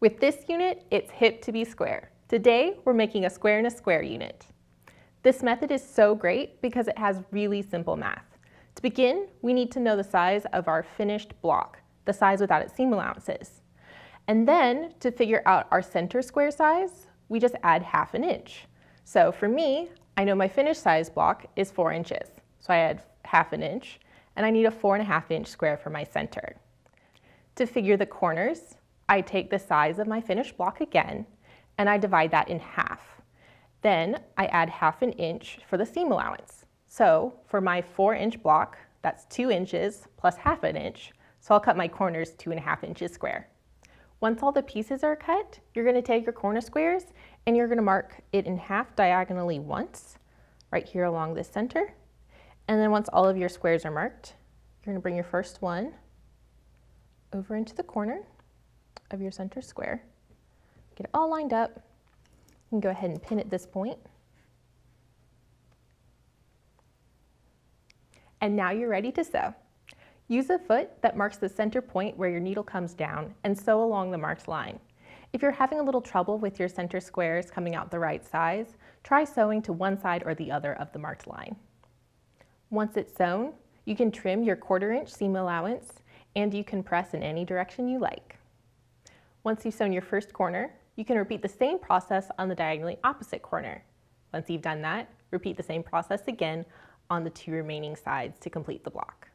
With this unit, it's hip to be square. Today, we're making a square in a square unit. This method is so great because it has really simple math. To begin, we need to know the size of our finished block, the size without its seam allowances. And then, to figure out our center square size, we just add 1/2 inch. So for me, I know my finished size block is 4 inches. So I add 1/2 inch, and I need a 4.5 inch square for my center. To figure the corners, I take the size of my finished block again, and I divide that in half. Then I add 1/2 inch for the seam allowance. So for my 4 inch block, that's 2 inches plus 1/2 inch, so I'll cut my corners 2.5 inches square. Once all the pieces are cut, you're going to take your corner squares and you're going to mark it in half diagonally once, right here along the center. And then once all of your squares are marked, you're going to bring your first one over into the corner of your center square. Get it all lined up. You can go ahead and pin at this point. And now you're ready to sew. Use a foot that marks the center point where your needle comes down and sew along the marked line. If you're having a little trouble with your center squares coming out the right size, try sewing to one side or the other of the marked line. Once it's sewn, you can trim your 1/4 inch seam allowance and you can press in any direction you like. Once you've sewn your first corner, you can repeat the same process on the diagonally opposite corner. Once you've done that, repeat the same process again on the 2 remaining sides to complete the block.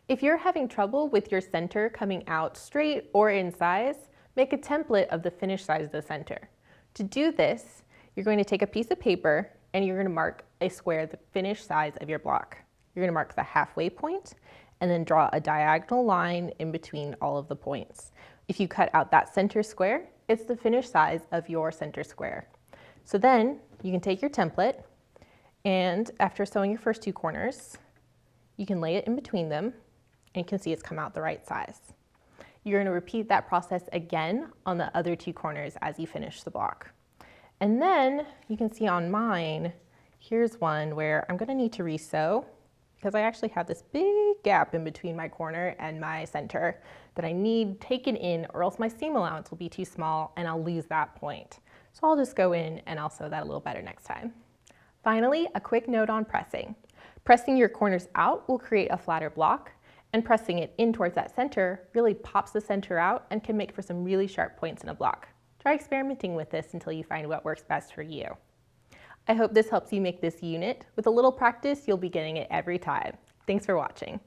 If you're having trouble with your center coming out straight or in size, make a template of the finished size of the center. To do this, you're going to take a piece of paper and you're going to mark a square the finished size of your block. You're going to mark the halfway point and then draw a diagonal line in between all of the points. If you cut out that center square, it's the finished size of your center square. So then you can take your template and after sewing your first 2 corners, you can lay it in between them and you can see it's come out the right size. You're going to repeat that process again on the other 2 corners as you finish the block. And then you can see on mine, here's one where I'm going to need to resew because I actually have this big gap in between my corner and my center that I need taken in or else my seam allowance will be too small and I'll lose that point. So I'll just go in and I'll sew that a little better next time. Finally, a quick note on pressing. Pressing your corners out will create a flatter block, and pressing it in towards that center really pops the center out and can make for some really sharp points in a block. Try experimenting with this until you find what works best for you. I hope this helps you make this unit. With a little practice, you'll be getting it every time. Thanks for watching.